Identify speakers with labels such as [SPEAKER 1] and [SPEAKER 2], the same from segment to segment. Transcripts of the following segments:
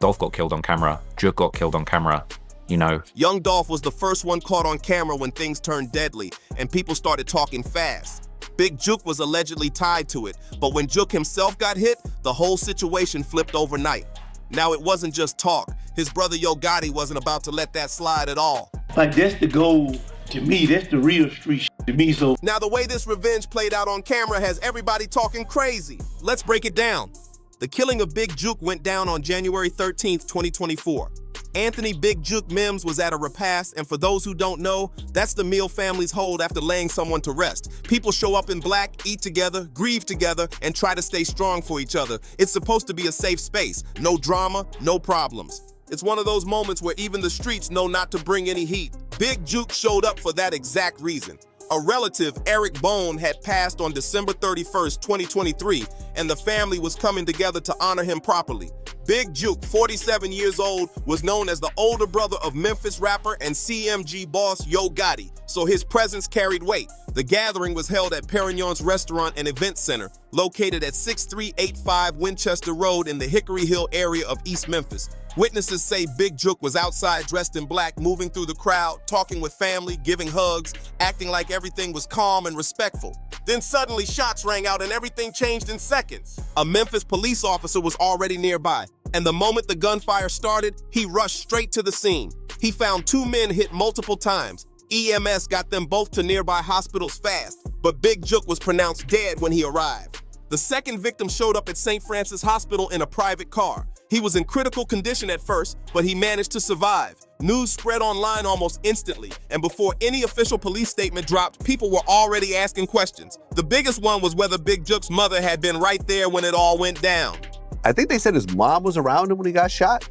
[SPEAKER 1] Dolph got killed on camera, Jook got killed on camera, you know.
[SPEAKER 2] Young Dolph was the first one caught on camera when things turned deadly and people started talking fast. Big Jook was allegedly tied to it, but when Jook himself got hit, the whole situation flipped overnight. Now, it wasn't just talk. His brother Yo Gotti wasn't about to let that slide at all.
[SPEAKER 3] Like, that's the goal to me. That's the real street shit to me. So
[SPEAKER 2] now, the way this revenge played out on camera has everybody talking crazy. Let's break it down. The killing of Big Jook went down on January 13th, 2024. Anthony Big Jook Mims was at a repast, and for those who don't know, that's the meal families hold after laying someone to rest. People show up in black, eat together, grieve together, and try to stay strong for each other. It's supposed to be a safe space. No drama, no problems. It's one of those moments where even the streets know not to bring any heat. Big Jook showed up for that exact reason. A relative, Eric Bone, had passed on December 31st, 2023, and the family was coming together to honor him properly. Big Jook, 47 years old, was known as the older brother of Memphis rapper and CMG boss Yo Gotti, so his presence carried weight. The gathering was held at Perignon's Restaurant and Event Center, located at 6385 Winchester Road in the Hickory Hill area of East Memphis. Witnesses say Big Jook was outside dressed in black, moving through the crowd, talking with family, giving hugs, acting like everything was calm and respectful. Then suddenly shots rang out and everything changed in seconds. A Memphis police officer was already nearby, and the moment the gunfire started, he rushed straight to the scene. He found two men hit multiple times. EMS got them both to nearby hospitals fast, but Big Jook was pronounced dead when he arrived. The second victim showed up at St. Francis Hospital in a private car. He was in critical condition at first, but he managed to survive. News spread online almost instantly, and before any official police statement dropped, people were already asking questions. The biggest one was whether Big Jook's mother had been right there when it all went down.
[SPEAKER 4] I think they said his mom was around him when he got shot.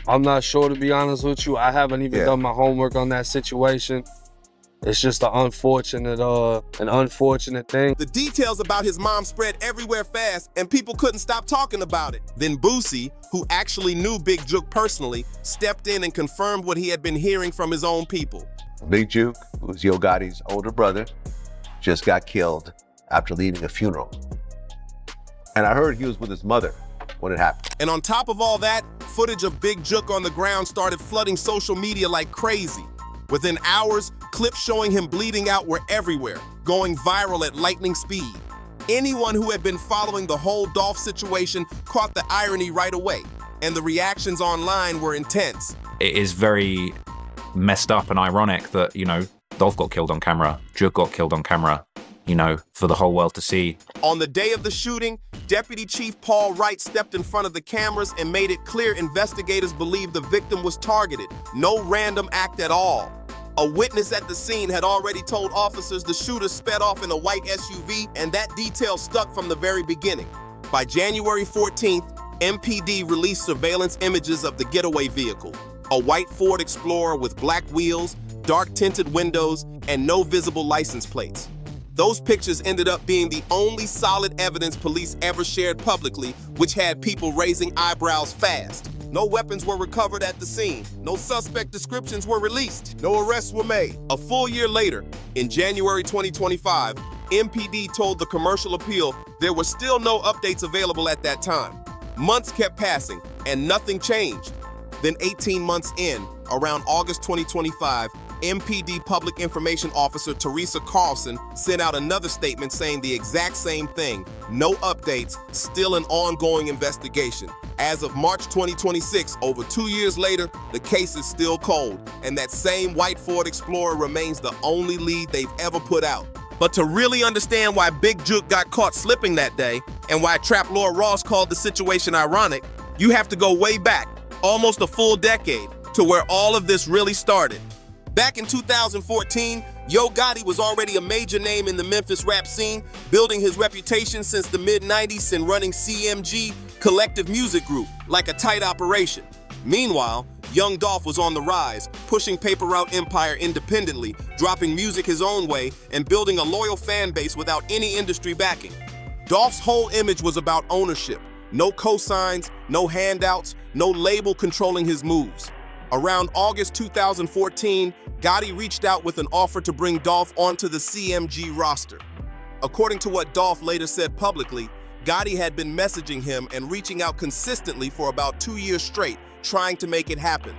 [SPEAKER 5] I'm not sure, to be honest with you. I haven't even done my homework on that situation. It's just an unfortunate thing.
[SPEAKER 2] The details about his mom spread everywhere fast, and people couldn't stop talking about it. Then Boosie, who actually knew Big Jook personally, stepped in and confirmed what he had been hearing from his own people.
[SPEAKER 4] Big Jook, who's Yo Gotti's older brother, just got killed after leading a funeral. And I heard he was with his mother when it happened.
[SPEAKER 2] And on top of all that, footage of Big Jook on the ground started flooding social media like crazy. Within hours, clips showing him bleeding out were everywhere, going viral at lightning speed. Anyone who had been following the whole Dolph situation caught the irony right away, and the reactions online were intense.
[SPEAKER 1] It is very messed up and ironic that, you know, Dolph got killed on camera, Jook got killed on camera, you know, for the whole world to see.
[SPEAKER 2] On the day of the shooting, Deputy Chief Paul Wright stepped in front of the cameras and made it clear investigators believed the victim was targeted. No random act at all. A witness at the scene had already told officers the shooter sped off in a white SUV, and that detail stuck from the very beginning. By January 14th, MPD released surveillance images of the getaway vehicle, a white Ford Explorer with black wheels, dark tinted windows, and no visible license plates. Those pictures ended up being the only solid evidence police ever shared publicly, which had people raising eyebrows fast. No weapons were recovered at the scene. No suspect descriptions were released. No arrests were made. A full year later, in January 2025, MPD told the Commercial Appeal there were still no updates available at that time. Months kept passing, and nothing changed. Then 18 months in, around August 2025, MPD Public Information Officer Teresa Carlson sent out another statement saying the exact same thing. No updates, still an ongoing investigation. As of March 2026, over 2 years later, the case is still cold, and that same white Ford Explorer remains the only lead they've ever put out. But to really understand why Big Jook got caught slipping that day, and why Trap Lord Ross called the situation ironic, you have to go way back, almost a full decade, to where all of this really started. Back in 2014, Yo Gotti was already a major name in the Memphis rap scene, building his reputation since the mid-90s and running CMG Collective Music Group like a tight operation. Meanwhile, young Dolph was on the rise, pushing Paper Route Empire independently, dropping music his own way, and building a loyal fan base without any industry backing. Dolph's whole image was about ownership. No cosigns, no handouts, no label controlling his moves. Around August 2014, Gotti reached out with an offer to bring Dolph onto the CMG roster. According to what Dolph later said publicly, Gotti had been messaging him and reaching out consistently for about 2 years straight, trying to make it happen.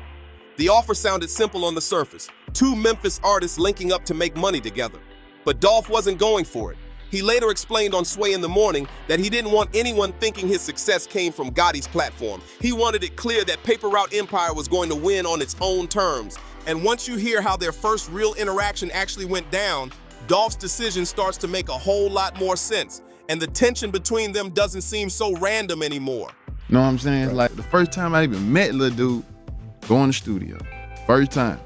[SPEAKER 2] The offer sounded simple on the surface, two Memphis artists linking up to make money together. But Dolph wasn't going for it. He later explained on Sway in the Morning that he didn't want anyone thinking his success came from Gotti's platform. He wanted it clear that Paper Route Empire was going to win on its own terms. And once you hear how their first real interaction actually went down, Dolph's decision starts to make a whole lot more sense. And the tension between them doesn't seem so random anymore.
[SPEAKER 6] You know what I'm saying? Like the first time I even met little dude, go in the studio. First time.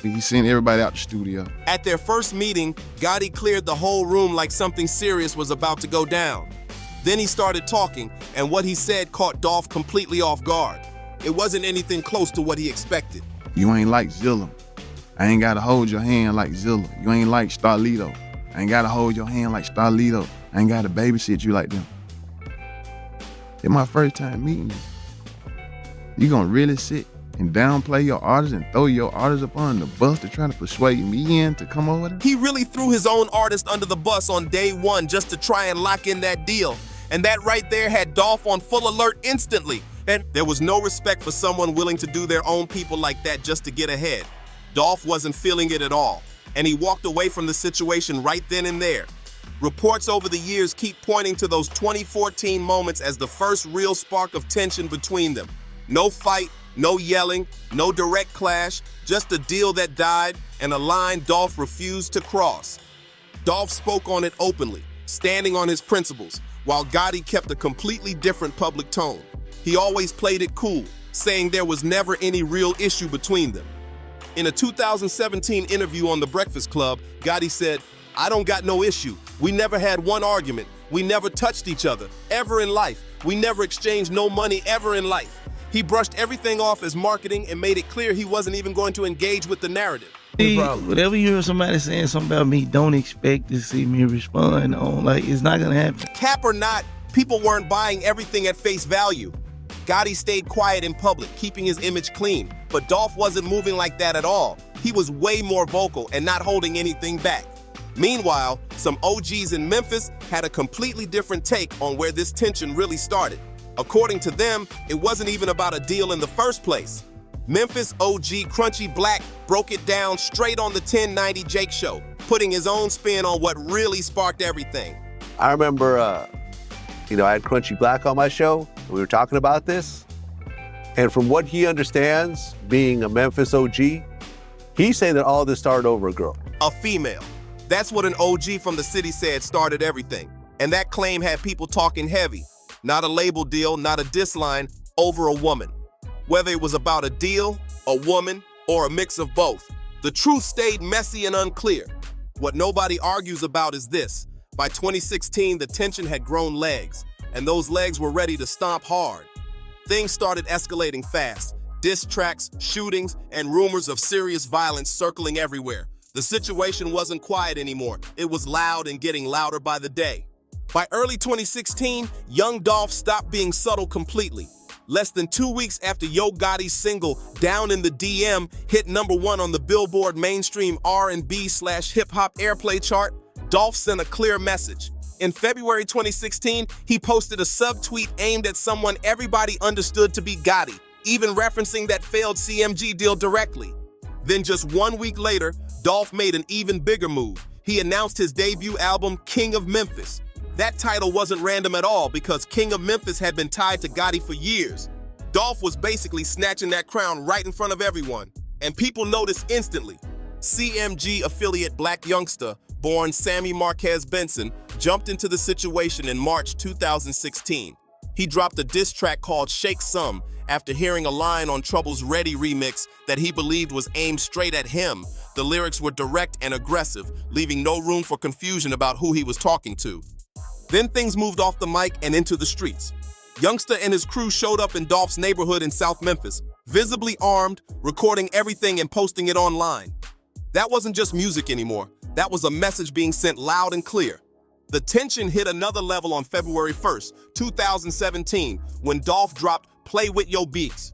[SPEAKER 6] He sent everybody out the studio.
[SPEAKER 2] At their first meeting, Gotti cleared the whole room like something serious was about to go down. Then he started talking, and what he said caught Dolph completely off guard. It wasn't anything close to what he expected.
[SPEAKER 6] You ain't like Zilla. I ain't gotta hold your hand like Zilla. You ain't like Starlito. I ain't gotta hold your hand like Starlito. I ain't gotta babysit you like them. It's my first time meeting you. You gonna really sit and downplay your artists and throw your artists up on the bus to try to persuade me in to come over there?
[SPEAKER 2] He really threw his own artist under the bus on day one just to try and lock in that deal. And that right there had Dolph on full alert instantly. And there was no respect for someone willing to do their own people like that just to get ahead. Dolph wasn't feeling it at all, and he walked away from the situation right then and there. Reports over the years keep pointing to those 2014 moments as the first real spark of tension between them. No fight, no yelling, no direct clash, just a deal that died and a line Dolph refused to cross. Dolph spoke on it openly, standing on his principles, while Gotti kept a completely different public tone. He always played it cool, saying there was never any real issue between them. In a 2017 interview on The Breakfast Club, Gotti said, "I don't got no issue. We never had one argument. We never touched each other, ever in life. We never exchanged no money ever in life." He brushed everything off as marketing and made it clear he wasn't even going to engage with the narrative.
[SPEAKER 7] Whatever you hear somebody saying something about me, don't expect to see me respond on. Like, it's not gonna happen.
[SPEAKER 2] Cap or not, people weren't buying everything at face value. Gotti stayed quiet in public, keeping his image clean, but Dolph wasn't moving like that at all. He was way more vocal and not holding anything back. Meanwhile, some OGs in Memphis had a completely different take on where this tension really started. According to them, it wasn't even about a deal in the first place. Memphis OG Crunchy Black broke it down straight on the 1090 Jake Show, putting his own spin on what really sparked everything.
[SPEAKER 4] I remember, I had Crunchy Black on my show. We were talking about this. And from what he understands, being a Memphis OG, he's saying that all this started over a girl.
[SPEAKER 2] A female. That's what an OG from the city said started everything. And that claim had people talking heavy. Not a label deal, not a diss line, over a woman. Whether it was about a deal, a woman, or a mix of both, the truth stayed messy and unclear. What nobody argues about is this. By 2016, the tension had grown legs, and those legs were ready to stomp hard. Things started escalating fast. Diss tracks, shootings, and rumors of serious violence circling everywhere. The situation wasn't quiet anymore. It was loud and getting louder by the day. By early 2016, young Dolph stopped being subtle completely. Less than 2 weeks after Yo Gotti's single Down in the DM hit #1 on the Billboard mainstream R&B/hip-hop airplay chart, Dolph sent a clear message. In February 2016, he posted a sub-tweet aimed at someone everybody understood to be Gotti, even referencing that failed CMG deal directly. Then just 1 week later, Dolph made an even bigger move. He announced his debut album, King of Memphis. That title wasn't random at all because King of Memphis had been tied to Gotti for years. Dolph was basically snatching that crown right in front of everyone, and people noticed instantly. CMG affiliate Black Youngster, born Sammy Marquez Benson, jumped into the situation in March 2016. He dropped a diss track called Shake Some after hearing a line on Trouble's Ready remix that he believed was aimed straight at him. The lyrics were direct and aggressive, leaving no room for confusion about who he was talking to. Then things moved off the mic and into the streets. Youngster and his crew showed up in Dolph's neighborhood in South Memphis, visibly armed, recording everything and posting it online. That wasn't just music anymore. That was a message being sent loud and clear. The tension hit another level on February 1st, 2017, when Dolph dropped Play With Yo Beats.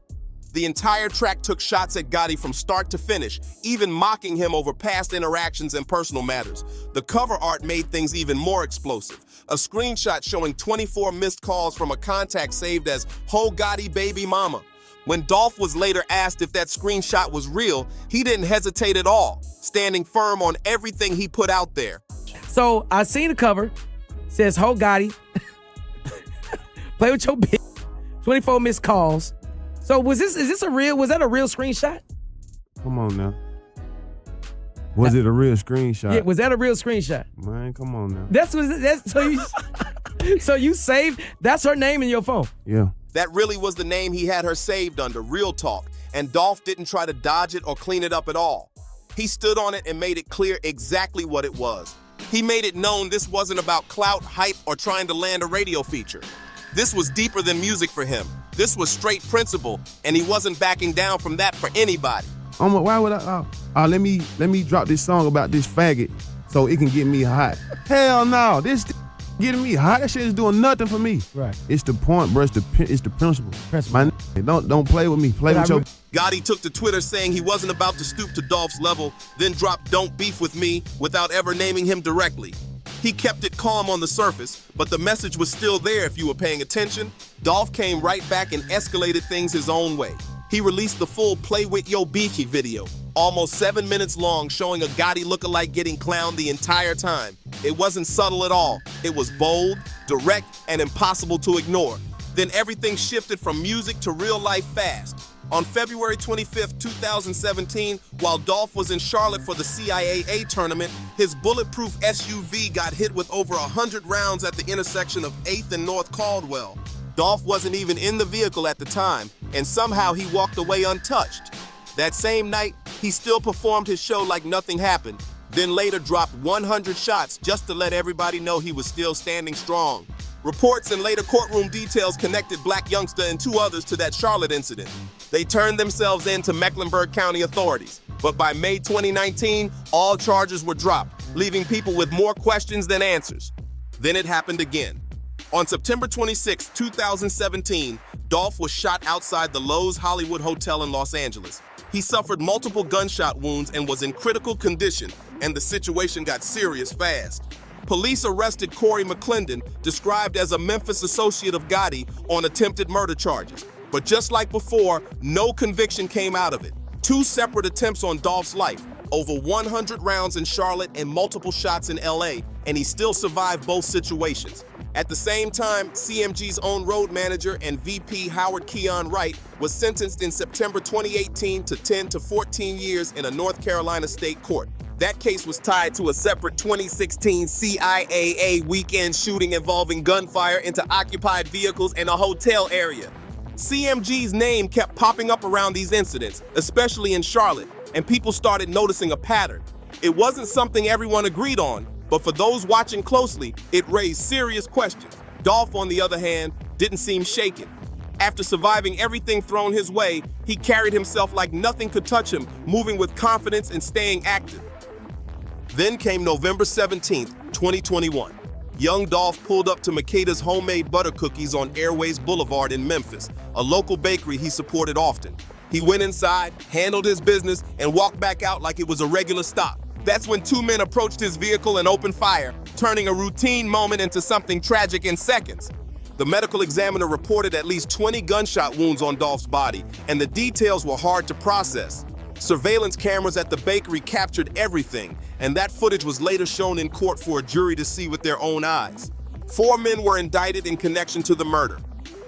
[SPEAKER 2] The entire track took shots at Gotti from start to finish, even mocking him over past interactions and personal matters. The cover art made things even more explosive. A screenshot showing 24 missed calls from a contact saved as Yo Gotti baby mama. When Dolph was later asked if that screenshot was real, he didn't hesitate at all, standing firm on everything he put out there.
[SPEAKER 8] So I seen the cover, says Yo Gotti, play with your bitch, 24 missed calls. So was that a real screenshot?
[SPEAKER 9] Come on now. Was it a real screenshot?
[SPEAKER 8] Yeah, was that a real screenshot?
[SPEAKER 9] Man, come on now.
[SPEAKER 8] That's so you so you saved, that's her name in your phone.
[SPEAKER 9] Yeah.
[SPEAKER 2] That really was the name he had her saved under, real talk, and Dolph didn't try to dodge it or clean it up at all. He stood on it and made it clear exactly what it was. He made it known this wasn't about clout, hype, or trying to land a radio feature. This was deeper than music for him. This was straight principle, and he wasn't backing down from that for anybody.
[SPEAKER 9] Why would I? Let me drop this song about this faggot so it can get me hot. Hell no, this getting me hot. That shit is doing nothing for me.
[SPEAKER 8] Right.
[SPEAKER 9] It's the point, bro. It's the principle. My don't play with me. Play with your.
[SPEAKER 2] Gotti took to Twitter saying he wasn't about to stoop to Dolph's level, then dropped "Don't beef with me" without ever naming him directly. He kept it calm on the surface, but the message was still there if you were paying attention. Dolph came right back and escalated things his own way. He released the full Play With Yo Beefy video, almost 7 minutes long, showing a Gotti lookalike getting clowned the entire time. It wasn't subtle at all. It was bold, direct, and impossible to ignore. Then everything shifted from music to real life fast. On February 25th, 2017, while Dolph was in Charlotte for the CIAA tournament, his bulletproof SUV got hit with over 100 rounds at the intersection of 8th and North Caldwell. Dolph wasn't even in the vehicle at the time, and somehow he walked away untouched. That same night, he still performed his show like nothing happened, then later dropped 100 shots just to let everybody know he was still standing strong. Reports and later courtroom details connected Black Youngster and 2 others to that Charlotte incident. They turned themselves in to Mecklenburg County authorities, but by May 2019, all charges were dropped, leaving people with more questions than answers. Then it happened again. On September 26, 2017, Dolph was shot outside the Loews Hollywood Hotel in Los Angeles. He suffered multiple gunshot wounds and was in critical condition, and the situation got serious fast. Police arrested Corey McClendon, described as a Memphis associate of Gotti, on attempted murder charges. But just like before, no conviction came out of it. 2 separate attempts on Dolph's life, over 100 rounds in Charlotte and multiple shots in LA, and he still survived both situations. At the same time, CMG's own road manager and VP Howard Keon Wright was sentenced in September 2018 to 10 to 14 years in a North Carolina state court. That case was tied to a separate 2016 CIAA weekend shooting involving gunfire into occupied vehicles in a hotel area. CMG's name kept popping up around these incidents, especially in Charlotte, and people started noticing a pattern. It wasn't something everyone agreed on, but for those watching closely, it raised serious questions. Dolph, on the other hand, didn't seem shaken. After surviving everything thrown his way, he carried himself like nothing could touch him, moving with confidence and staying active. Then came November 17th, 2021. Young Dolph pulled up to Makeda's homemade butter cookies on Airways Boulevard in Memphis, a local bakery he supported often. He went inside, handled his business, and walked back out like it was a regular stop. That's when 2 men approached his vehicle and opened fire, turning a routine moment into something tragic in seconds. The medical examiner reported at least 20 gunshot wounds on Dolph's body, and the details were hard to process. Surveillance cameras at the bakery captured everything, and that footage was later shown in court for a jury to see with their own eyes. 4 men were indicted in connection to the murder.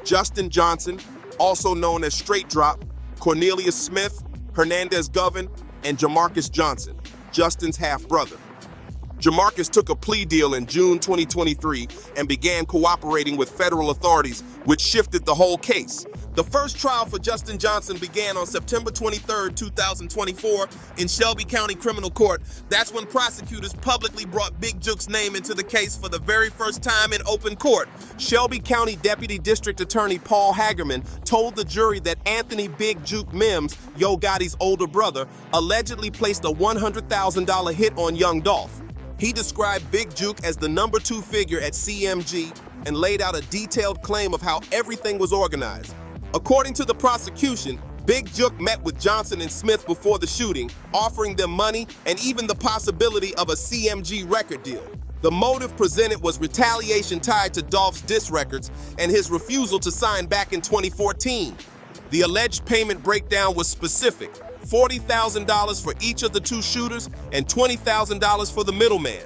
[SPEAKER 2] Justin Johnson, also known as Straight Drop, Cornelius Smith, Hernandez Govan, and Jamarcus Johnson, Justin's half-brother. Jamarcus took a plea deal in June 2023 and began cooperating with federal authorities, which shifted the whole case. The first trial for Justin Johnson began on September 23, 2024 in Shelby County Criminal Court. That's when prosecutors publicly brought Big Jook's name into the case for the very first time in open court. Shelby County Deputy District Attorney Paul Hagerman told the jury that Anthony Big Jook Mims, Yo Gotti's older brother, allegedly placed a $100,000 hit on young Dolph. He described Big Jook as the number 2 figure at CMG and laid out a detailed claim of how everything was organized. According to the prosecution, Big Jook met with Johnson and Smith before the shooting, offering them money and even the possibility of a CMG record deal. The motive presented was retaliation tied to Dolph's diss records and his refusal to sign back in 2014. The alleged payment breakdown was specific: $40,000 for each of the two shooters and $20,000 for the middleman.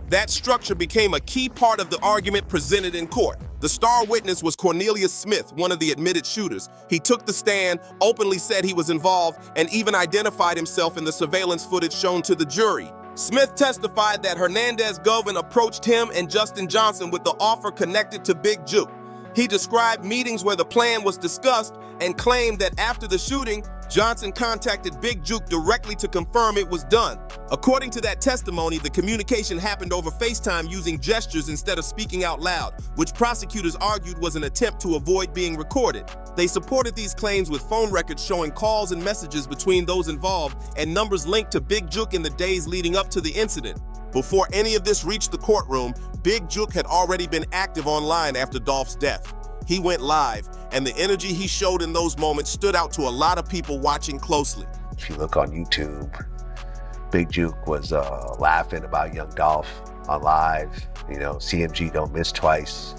[SPEAKER 2] That structure became a key part of the argument presented in court. The star witness was Cornelius Smith, one of the admitted shooters. He took the stand, openly said he was involved, and even identified himself in the surveillance footage shown to the jury. Smith testified that Hernandez Govan approached him and Justin Johnson with the offer connected to Big Jook. He described meetings where the plan was discussed and claimed that after the shooting, Johnson contacted Big Jook directly to confirm it was done. According to that testimony, the communication happened over FaceTime using gestures instead of speaking out loud, which prosecutors argued was an attempt to avoid being recorded. They supported these claims with phone records showing calls and messages between those involved and numbers linked to Big Jook in the days leading up to the incident. Before any of this reached the courtroom, Big Jook had already been active online after Dolph's death. He went live, and the energy he showed in those moments stood out to a lot of people watching closely.
[SPEAKER 4] If you look on YouTube, Big Jook was laughing about young Dolph on live. You know, CMG don't miss twice.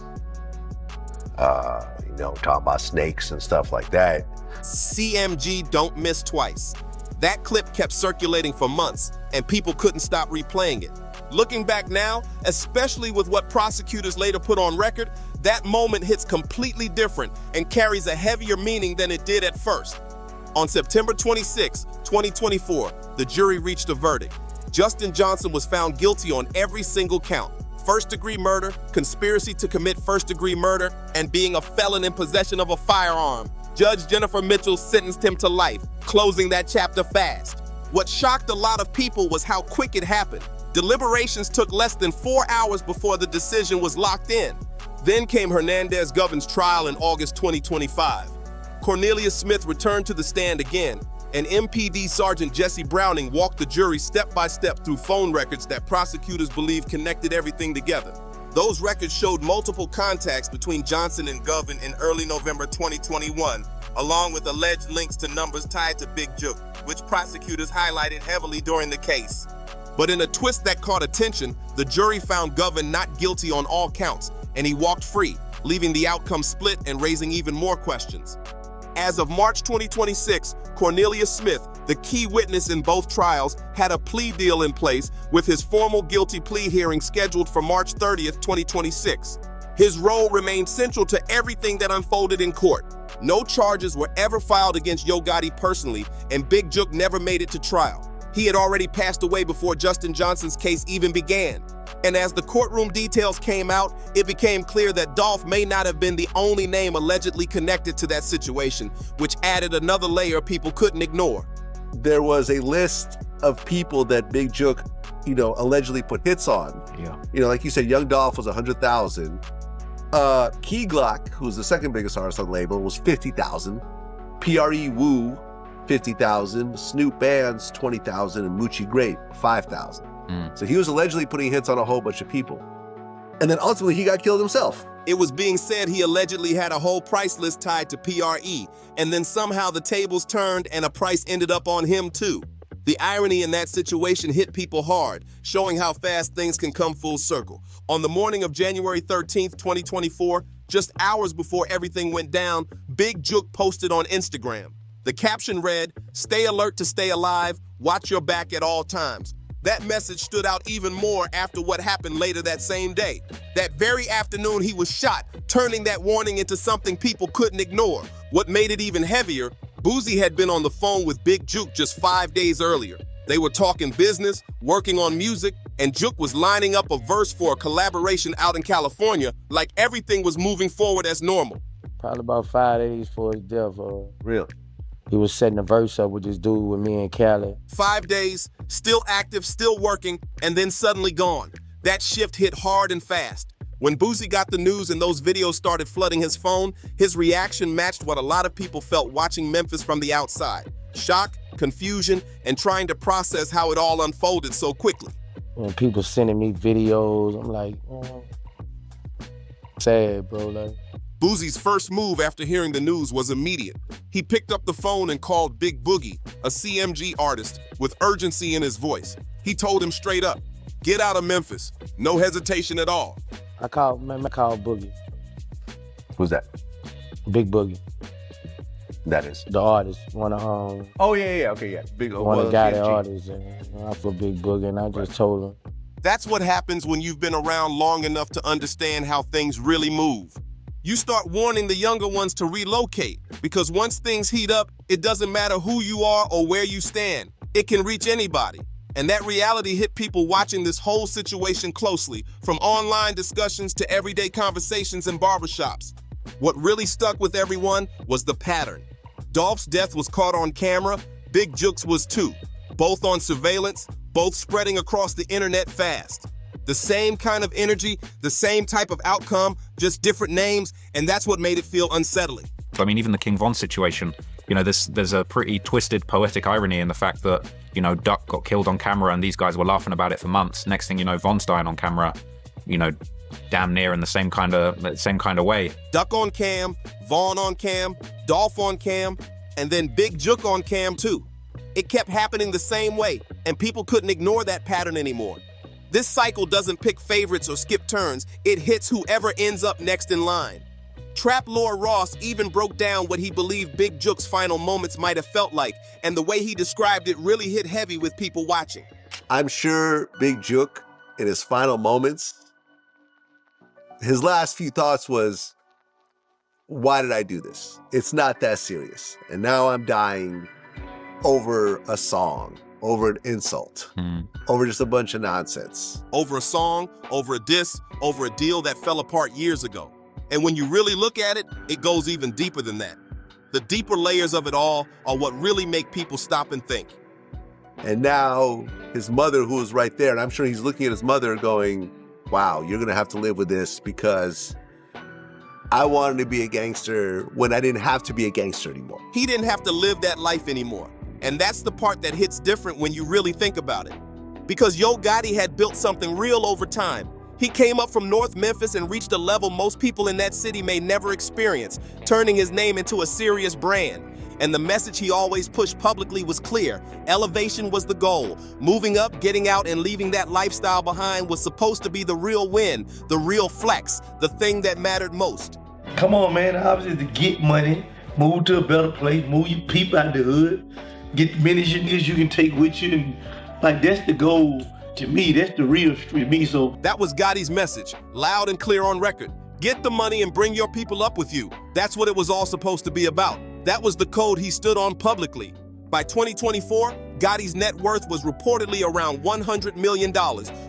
[SPEAKER 4] You know, talking about snakes and stuff like that.
[SPEAKER 2] CMG don't miss twice. That clip kept circulating for months, and people couldn't stop replaying it. Looking back now, especially with what prosecutors later put on record, that moment hits completely different and carries a heavier meaning than it did at first. On September 26, 2024, the jury reached a verdict. Justin Johnson was found guilty on every single count: first-degree murder, conspiracy to commit first-degree murder, and being a felon in possession of a firearm. Judge Jennifer Mitchell sentenced him to life, closing that chapter fast. What shocked a lot of people was how quick it happened. Deliberations took less than 4 hours before the decision was locked in. Then came Hernandez Govan's trial in August 2025. Cornelius Smith returned to the stand again, and MPD Sergeant Jesse Browning walked the jury step by step through phone records that prosecutors believe connected everything together. Those records showed multiple contacts between Johnson and Govan in early November 2021, along with alleged links to numbers tied to Big Jook, which prosecutors highlighted heavily during the case. But in a twist that caught attention, the jury found Govan not guilty on all counts, and he walked free, leaving the outcome split and raising even more questions. As of March 2026, Cornelius Smith, the key witness in both trials, had a plea deal in place with his formal guilty plea hearing scheduled for March 30th, 2026. His role remained central to everything that unfolded in court. No charges were ever filed against Yo Gotti personally, and Big Jook never made it to trial. He had already passed away before Justin Johnson's case even began. And as the courtroom details came out, it became clear that Dolph may not have been the only name allegedly connected to that situation, which added another layer people couldn't ignore.
[SPEAKER 4] There was a list of people that Big Jook, allegedly put hits on.
[SPEAKER 1] Yeah.
[SPEAKER 4] Like you said, Young Dolph was 100,000. Key Glock, who's the second biggest artist on the label, was 50,000. PRE Woo, 50,000. Snoop Bands, 20,000. And Moochie Grape, 5,000. So he was allegedly putting hits on a whole bunch of people. And then ultimately he got killed himself.
[SPEAKER 2] It was being said he allegedly had a whole price list tied to PRE, and then somehow the tables turned and a price ended up on him too. The irony in that situation hit people hard, showing how fast things can come full circle. On the morning of January 13th, 2024, just hours before everything went down, Big Jook posted on Instagram. The caption read, "Stay alert to stay alive, watch your back at all times." That message stood out even more after what happened later that same day. That very afternoon, he was shot, turning that warning into something people couldn't ignore. What made it even heavier, Boosie had been on the phone with Big Jook just 5 days earlier. They were talking business, working on music, and Jook was lining up a verse for a collaboration out in California, like everything was moving forward as normal.
[SPEAKER 10] Probably about 5 days before his death.
[SPEAKER 4] Really?
[SPEAKER 10] He was setting a verse up with this dude with me and Cali.
[SPEAKER 2] 5 days, still active, still working, and then suddenly gone. That shift hit hard and fast. When Boosie got the news and those videos started flooding his phone, his reaction matched what a lot of people felt watching Memphis from the outside. Shock, confusion, and trying to process how it all unfolded so quickly.
[SPEAKER 10] When people sending me videos, I'm like, sad, bro. Like,
[SPEAKER 2] Boosie's first move after hearing the news was immediate. He picked up the phone and called Big Boogie, a CMG artist, with urgency in his voice. He told him straight up, "Get out of Memphis." No hesitation at all.
[SPEAKER 10] I called Boogie,
[SPEAKER 4] Who's that?
[SPEAKER 10] Big Boogie,
[SPEAKER 4] That is.
[SPEAKER 10] the artist, one of
[SPEAKER 4] Oh, yeah. Okay, yeah. Big
[SPEAKER 10] one of the Gotti
[SPEAKER 4] PMG.
[SPEAKER 10] artists, and I for Big Boogie, and I just told him.
[SPEAKER 2] That's what happens when you've been around long enough to understand how things really move. You start warning the younger ones to relocate, because once things heat up, it doesn't matter who you are or where you stand. It can reach anybody. And that reality hit people watching this whole situation closely, from online discussions to everyday conversations in barbershops. What really stuck with everyone was the pattern. Dolph's death was caught on camera, Big Jook's was too. Both on surveillance, both spreading across the internet fast. The same kind of energy, the same type of outcome, just different names, and that's what made it feel unsettling.
[SPEAKER 1] I mean, even the King Von situation, there's a pretty twisted poetic irony in the fact that, Duck got killed on camera and these guys were laughing about it for months. Next thing you know, Von's dying on camera, damn near in the same kind of way.
[SPEAKER 2] Duck on cam, Von on cam, Dolph on cam, and then Big Jook on cam too. It kept happening the same way, and people couldn't ignore that pattern anymore. This cycle doesn't pick favorites or skip turns, it hits whoever ends up next in line. Trap Lord Ross even broke down what he believed Big Jook's final moments might have felt like, and the way he described it really hit heavy with people watching.
[SPEAKER 4] I'm sure Big Jook, in his final moments, his last few thoughts was, why did I do this? It's not that serious. And now I'm dying over a song, over an insult, over just a bunch of nonsense.
[SPEAKER 2] Over a song, over a diss, over a deal that fell apart years ago. And when you really look at it, it goes even deeper than that. The deeper layers of it all are what really make people stop and think.
[SPEAKER 4] And now his mother, who was right there, and I'm sure he's looking at his mother going, wow, you're gonna have to live with this because I wanted to be a gangster when I didn't have to be a gangster anymore.
[SPEAKER 2] He didn't have to live that life anymore. And that's the part that hits different when you really think about it. Because Yo Gotti had built something real over time. He came up from North Memphis and reached a level most people in that city may never experience, turning his name into a serious brand. And the message he always pushed publicly was clear. Elevation was the goal. Moving up, getting out, and leaving that lifestyle behind was supposed to be the real win, the real flex, the thing that mattered most.
[SPEAKER 3] Come on, man. Obviously, to get money, move to a better place, move your people out the hood, get the many niggas you can take with you, and that's the goal. To me, that's the real street.
[SPEAKER 2] That was Gotti's message, loud and clear on record. Get the money and bring your people up with you. That's what it was all supposed to be about. That was the code he stood on publicly. By 2024, Gotti's net worth was reportedly around $100 million,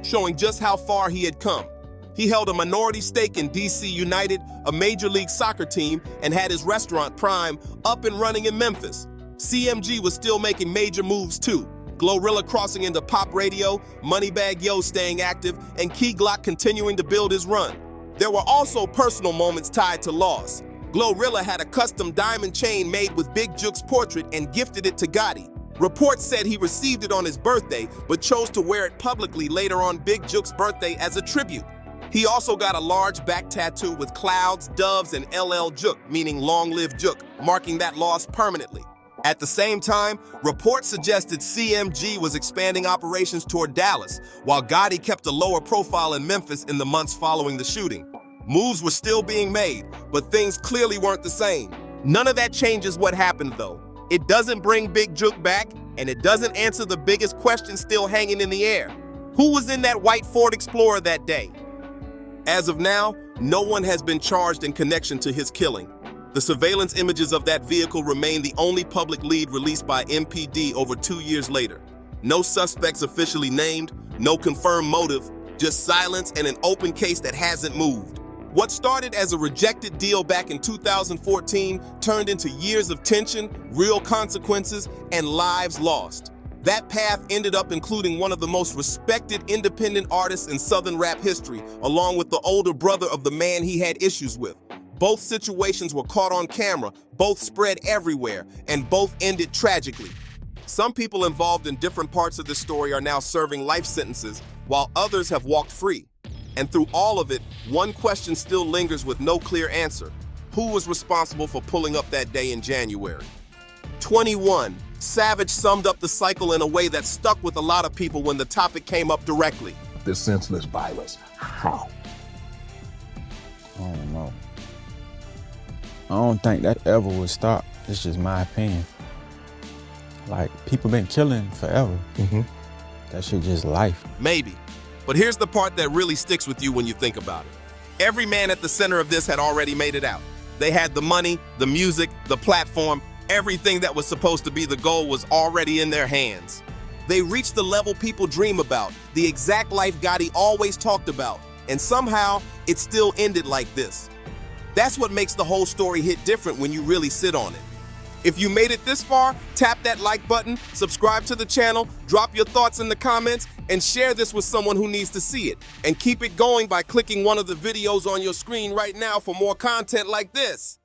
[SPEAKER 2] showing just how far he had come. He held a minority stake in DC United, a major league soccer team, and had his restaurant Prime up and running in Memphis. CMG was still making major moves too. Glorilla crossing into pop radio, Moneybag Yo staying active, and Key Glock continuing to build his run. There were also personal moments tied to loss. Glorilla had a custom diamond chain made with Big Jook's portrait and gifted it to Gotti. Reports said he received it on his birthday, but chose to wear it publicly later on Big Jook's birthday as a tribute. He also got a large back tattoo with clouds, doves, and LL Jook, meaning long live Jook, marking that loss permanently. At the same time, reports suggested CMG was expanding operations toward Dallas, while Gotti kept a lower profile in Memphis in the months following the shooting. Moves were still being made, but things clearly weren't the same. None of that changes what happened, though. It doesn't bring Big Jook back, and it doesn't answer the biggest question still hanging in the air. Who was in that white Ford Explorer that day? As of now, no one has been charged in connection to his killing. The surveillance images of that vehicle remain the only public lead released by MPD over 2 years later. No suspects officially named, no confirmed motive, just silence and an open case that hasn't moved. What started as a rejected deal back in 2014 turned into years of tension, real consequences, and lives lost. That path ended up including one of the most respected independent artists in Southern rap history, along with the older brother of the man he had issues with. Both situations were caught on camera, both spread everywhere, and both ended tragically. Some people involved in different parts of this story are now serving life sentences, while others have walked free. And through all of it, one question still lingers with no clear answer. Who was responsible for pulling up that day in January? 21. Savage summed up the cycle in a way that stuck with a lot of people when the topic came up directly.
[SPEAKER 11] This senseless violence, how?
[SPEAKER 12] I don't know. I don't think that ever would stop. It's just my opinion. Like, people been killing forever. That shit just life.
[SPEAKER 2] Maybe. But here's the part that really sticks with you when you think about it. Every man at the center of this had already made it out. They had the money, the music, the platform, everything that was supposed to be the goal was already in their hands. They reached the level people dream about, the exact life Gotti always talked about, and somehow it still ended like this. That's what makes the whole story hit different when you really sit on it. If you made it this far, tap that like button, subscribe to the channel, drop your thoughts in the comments, and share this with someone who needs to see it. And keep it going by clicking one of the videos on your screen right now for more content like this.